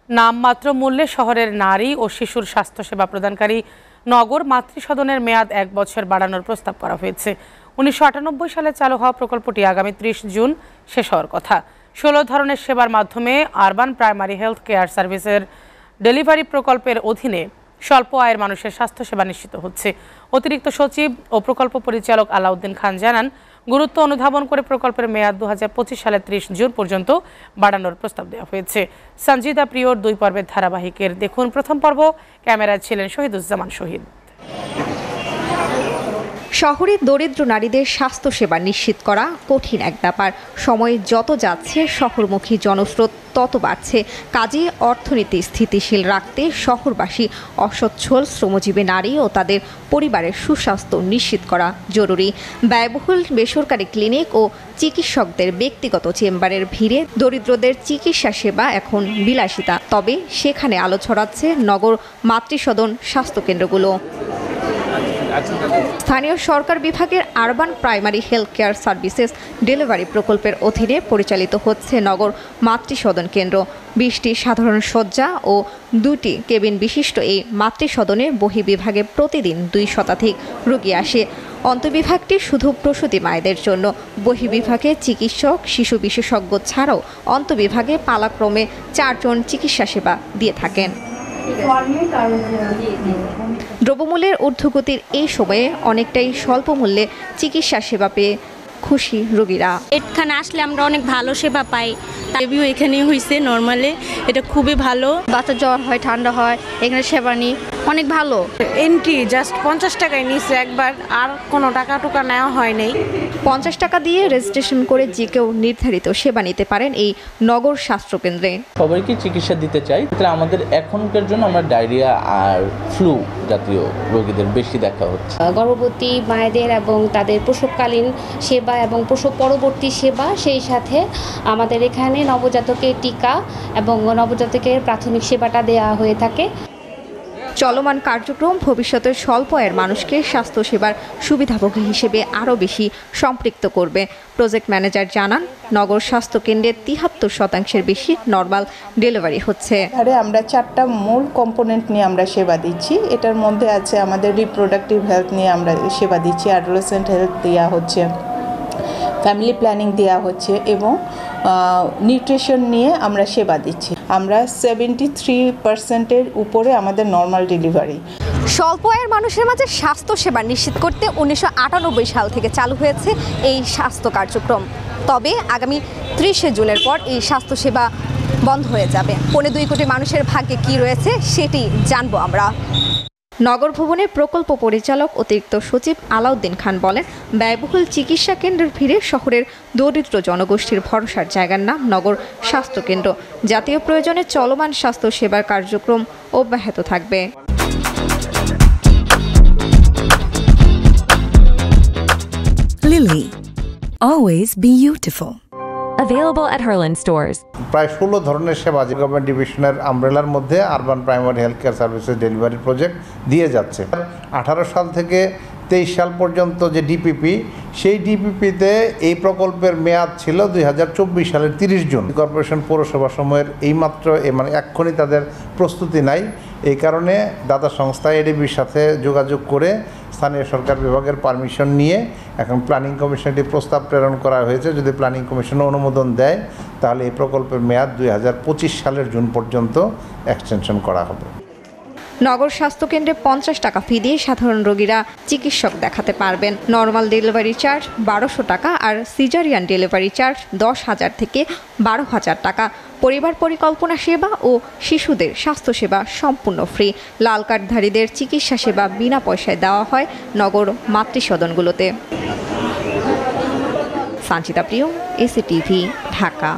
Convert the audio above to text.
নামমাত্র মূল্যে শহরের নারী ও শিশুর স্বাস্থ্যসেবা প্রদানকারী নগর মাতৃসদনের মেয়াদ 1 বছর বাড়ানোর প্রস্তাব করা হয়েছে। 1998 সালে চালু হওয়া প্রকল্পটি আগামী 30 জুন শেষ হওয়ার কথা। 16 ধরনের সেবার মাধ্যমে আরবান প্রাইমারি হেলথ কেয়ার সার্ভিসের ডেলিভারি প্রকল্পের অধীনে স্বল্প আয়ের মানুষের স্বাস্থ্যসেবা নিশ্চিত হচ্ছে। অতিরিক্ত সচিব ও প্রকল্প পরিচালক আলাউদ্দিন খান জানান, গুরুত্ব অনুধাবন করে প্রকল্পের মেয়াদ 2025 সালের 30 জুন পর্যন্ত বাড়ানোর প্রস্তাব দেওয়া হয়েছে। সঞ্জিদা প্রিয়র 2 পর্বের ধারাবাহিকের দেখুন প্রথম পর্ব। ক্যামেরায় ছিলেন শহীদুজ্জামান শহীদ। শহরে দরিদ্র নারীদের স্বাস্থ্যসেবা নিশ্চিত করা কঠিন এক ব্যাপার। সময় যত যাচ্ছে শহরমুখী জনস্রোত তত বাড়ছে। কাজে অর্থনীতি স্থিতিশীল রাখতে শহরবাসী অসচ্ছল শ্রমজীবী নারী ও তাদের পরিবারের সুস্বাস্থ্য নিশ্চিত করা জরুরি। ব্যয়বহুল বেসরকারি ক্লিনিক ও চিকিৎসকদের ব্যক্তিগত চেম্বারের ভিড়ে দরিদ্রদের চিকিৎসা সেবা এখন বিলাসিতা। তবে সেখানে আলো ছড়াচ্ছে নগর মাতৃসদন স্বাস্থ্যকেন্দ্রগুলো। স্থানীয় সরকার বিভাগের urban primary health care services delivery প্রকল্পের অধীনে পরিচালিত হচ্ছে নগর মাতৃসদন কেন্দ্র। 20টি সাধারণ শয্যা ও 2টি কেবিন বিশিষ্ট এই মাতৃসদনে বহির্বিভাগে প্রতিদিন 2 শতাধিক রোগী আসে। অন্তঃবিভাগটি শুধু প্রসূতি মায়েদের জন্য। বহির্বিভাগে চিকিৎসক, শিশু বিশেষজ্ঞ ছাড়াও অন্তঃবিভাগে পালাক্রমে 4 জন চিকিৎসা সেবা দিয়ে থাকেন। দ্রব্যমূল্যের ঊর্ধ্বগতির এই সময়ে অনেকটাই স্বল্প মূল্যে চিকিৎসা সেবা পেয়ে খুশি রোগীরা। এখানে আসলে আমরা অনেক ভালো সেবা পাই। রিভিউ এখানেই হয়েছে, নর্মালি এটা খুবই ভালো। বাচ্চা জ্বর হয়, ঠান্ডা হয়, এখানে সেবা নিই অনেক ভালো। এন্ট্রি জাস্ট 50 টাকায় নিচ্ছে একবার, আর কোনো টাকা টুকা নেওয়া হয় নাই। 50 টাকা দিয়ে রেজিস্ট্রেশন করে যে কেউ নির্ধারিত সেবা নিতে পারেন এই নগর স্বাস্থ্যকেন্দ্রে। সবাইকে চিকিৎসা দিতে চাই। আমাদের এখনকার জন্য আমরা ডায়রিয়া আর ফ্লু জাতীয় রোগীদের বেশি দেখা হচ্ছে। গর্ভবতী মায়েদের এবং তাদের প্রসবকালীন সেবা এবং প্রসব পরবর্তী সেবা, সেই সাথে আমাদের এখানে নবজাতকের টিকা এবং নবজাতকের প্রাথমিক সেবাটা দেওয়া হয়ে থাকে। চলমান কার্যক্রম ভবিষ্যতে স্বল্প আয়ের মানুষকে স্বাস্থ্যসেবার সুবিধাভোগী হিসেবে আরও বেশি সম্পৃক্ত করবে। প্রজেক্ট ম্যানেজার জানান, নগর স্বাস্থ্যকেন্দ্রে 73% বেশি নর্মাল ডেলিভারি হচ্ছে। আমরা 4টা মূল কম্পোনেন্ট নিয়ে আমরা সেবা দিচ্ছি। এটার মধ্যে আছে আমাদের রিপ্রোডাক্টিভ হেলথ নিয়ে আমরা সেবা দিচ্ছি, অ্যাডোলেসেন্ট হেলথ দেওয়া হচ্ছে, ফ্যামিলি প্ল্যানিং দেওয়া হচ্ছে এবং নিউট্রিশন নিয়ে আমরা সেবা দিচ্ছি। আমরা 73%-এর উপরে আমাদের নর্মাল ডেলিভারি। স্বল্প আয়ের মানুষের মাঝে স্বাস্থ্যসেবা নিশ্চিত করতে 1998 সাল থেকে চালু হয়েছে এই স্বাস্থ্য কার্যক্রম। তবে আগামী 30 জুনের পর এই স্বাস্থ্যসেবা বন্ধ হয়ে যাবে। 2.25 কোটি মানুষের ভাগ্যে কি রয়েছে সেটি জানবো আমরা। নগর ভবনের প্রকল্প পরিচালক অতিরিক্ত সচিব আলাউদ্দিন খান বলেন, ব্যয়বহুল চিকিৎসা কেন্দ্রের ভিড়ে শহরের দরিদ্র জনগোষ্ঠীর ভরসার জায়গার নাম নগর স্বাস্থ্যকেন্দ্র। জাতীয় প্রয়োজনে চলমান স্বাস্থ্য সেবার কার্যক্রম অব্যাহত থাকবে। Lily, always beautiful. Available at Herland stores. প্রায় 16 ধরনের সেবা গভর্নমেন্ট ডিভিশনের আমব্রেলার মধ্যে urban primary health care services delivery project দিয়ে যাচ্ছে। 18 সাল থেকে 23 সাল পর্যন্ত যে ডিপিপি, সেই ডিপিপিতে এই প্রকল্পের মেয়াদ ছিল 2024 সালের 30 জুন। কর্পোরেশন পৌরসভা সময়ের এইমাত্র মানে এক্ষুনি তাদের প্রস্তুতি নাই। এই কারণে দাতা সংস্থা এডিবির সাথে যোগাযোগ করে স্থানীয় সরকার বিভাগের পারমিশন নিয়ে এখন প্ল্যানিং কমিশনটি প্রস্তাব প্রেরণ করা হয়েছে। যদি প্ল্যানিং কমিশন অনুমোদন দেয় তাহলে এই প্রকল্পের মেয়াদ 2025 সালের জুন পর্যন্ত এক্সটেনশন করা হবে। নগর স্বাস্থ্যকেন্দ্রে 50 টাকা ফি দিয়ে সাধারণ রোগীরা চিকিৎসক দেখাতে পারবেন। নর্মাল ডেলিভারি চার্জ 1200 টাকা আর সিজারিয়ান ডেলিভারি চার্জ 10,000 থেকে 12,000 টাকা। পরিবার পরিকল্পনা সেবা ও শিশুদের স্বাস্থ্যসেবা সম্পূর্ণ ফ্রি। লাল কার্ডধারীদের চিকিৎসা সেবা বিনা পয়সায় দেওয়া হয় নগর মাতৃসদনগুলোতে। সঞ্জিদা প্রিয়, এসএটিভি, ঢাকা।